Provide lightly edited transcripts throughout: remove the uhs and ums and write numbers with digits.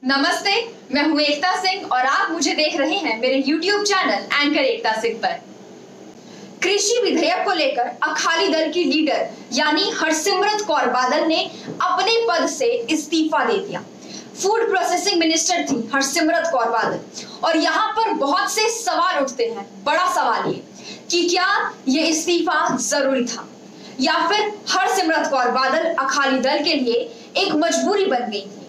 नमस्ते, मैं हूं एकता सिंह और आप मुझे देख रहे हैं मेरे YouTube चैनल एंकर एकता सिंह पर। कृषि विधेयक को लेकर अकाली दल की लीडर यानी हरसिमरत कौर बादल ने अपने पद से इस्तीफा दे दिया। फूड प्रोसेसिंग मिनिस्टर थी हरसिमरत कौर बादल और यहाँ पर बहुत से सवाल उठते हैं। बड़ा सवाल ये कि क्या ये इस्तीफा जरूरी था या फिर हरसिमरत कौर बादल अकाली दल के लिए एक मजबूरी बन गई थी।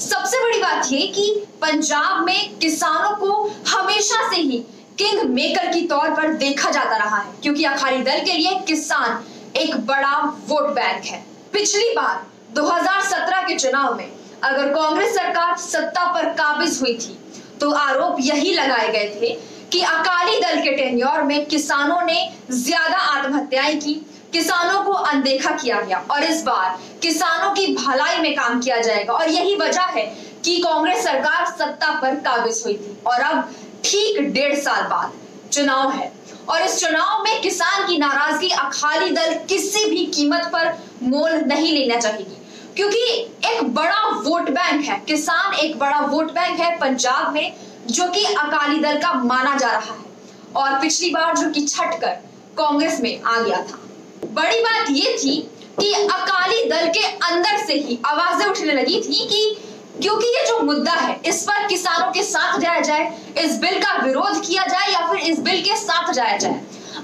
सबसे बड़ी बात यह कि पंजाब में किसानों को हमेशा से ही किंग मेकर की तौर पर देखा जाता रहा है, क्योंकि अकाली दल के लिए किसान एक बड़ा वोट बैंक है। पिछली बार 2017 के चुनाव में अगर कांग्रेस सरकार सत्ता पर काबिज हुई थी तो आरोप यही लगाए गए थे कि अकाली दल के टेन्योर में किसानों ने ज्यादा आत्महत्याएं की, किसानों को अनदेखा किया गया और इस बार किसानों की भलाई में काम किया जाएगा। और यही वजह है कि कांग्रेस सरकार सत्ता पर काबिज हुई थी और अब ठीक 1.5 साल बाद चुनाव है और इस चुनाव में किसान की नाराजगी अकाली दल किसी भी कीमत पर मोल नहीं लेना चाहेगी, क्योंकि एक बड़ा वोट बैंक है, किसान एक बड़ा वोट बैंक है पंजाब में जो कि अकाली दल का माना जा रहा है और पिछली बार जो कि छट कर कांग्रेस में आ गया था। बड़ी बात ये थी कि अकाली दल के अंदर से ही आवाजें उठने लगी थी कि क्योंकि ये जो मुद्दा है इस पर किसानों के साथ जाया जाए, इस बिल का विरोध किया जाए या फिर इस बिल के साथ जाया जाए।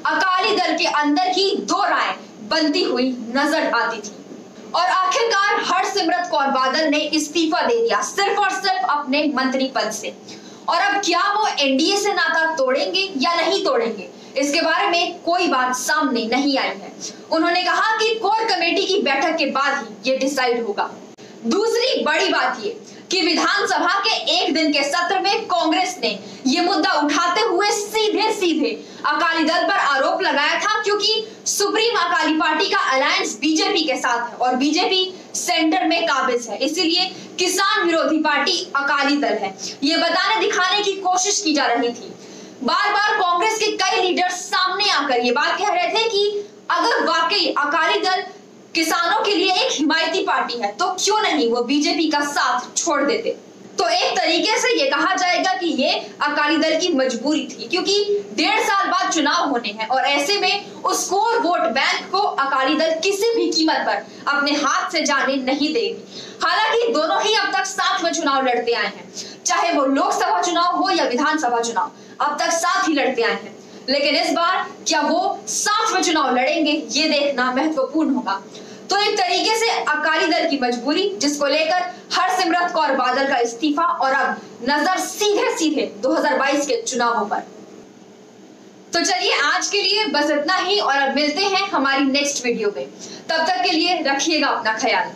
अकाली दल के अंदर ही दो राय बनती हुई नजर आती थी और आखिरकार हरसिमरत कौर बादल ने इस्तीफा दे दिया सिर्फ और सिर्फ अपने मंत्री पद से। और अब क्या वो एनडीए से नाता तोड़ेंगे या नहीं तोड़ेंगे, इसके बारे में कोई बात सामने नहीं आई है। उन्होंने कहा कि कोर कमेटी की बैठक के बाद ही ये डिसाइड होगा। दूसरी बड़ी बात ये कि विधानसभा के एक दिन के सत्र में कांग्रेस ने ये मुद्दा उठाते हुए सीधे सीधे अकाली दल पर आरोप लगाया था, क्योंकि सुप्रीम अकाली पार्टी का अलायंस बीजेपी के साथ है और बीजेपी सेंटर में काबिज है, इसीलिए किसान विरोधी पार्टी अकाली दल है, ये बताने दिखाने की कोशिश की जा रही थी। बार बार कांग्रेस के कई लीडर्स सामने आकर ये बात कह रहे थे कि अगर वाकई अकाली दल किसानों के लिए एक हिमायती पार्टी है तो क्यों नहीं वो बीजेपी का साथ छोड़ देते। तो एक तरीके से ये कहा जाएगा कि ये अकाली दल की मजबूरी थी, क्योंकि 1.5 साल बाद चुनाव होने हैं और ऐसे में उस कोर वोट बैंक को अकाली दल किसी भी कीमत पर अपने हाथ से जाने नहीं देगी। हालांकि दोनों ही अब तक साथ में चुनाव लड़ते आए हैं, चाहे वो लोकसभा चुनाव हो या विधानसभा चुनाव, अब तक साथ ही लड़ते आए हैं। लेकिन इस बार क्या वो साथ में चुनाव लड़ेंगे, ये देखना महत्वपूर्ण होगा। तो एक तरीके से अकाली दल की मजबूरी, जिसको लेकर हरसिमरत कौर बादल का इस्तीफा और अब नजर सीधे सीधे 2022 के चुनावों पर। तो चलिए आज के लिए बस इतना ही और अब मिलते हैं हमारी नेक्स्ट वीडियो में। तब तक के लिए रखिएगा अपना ख्याल।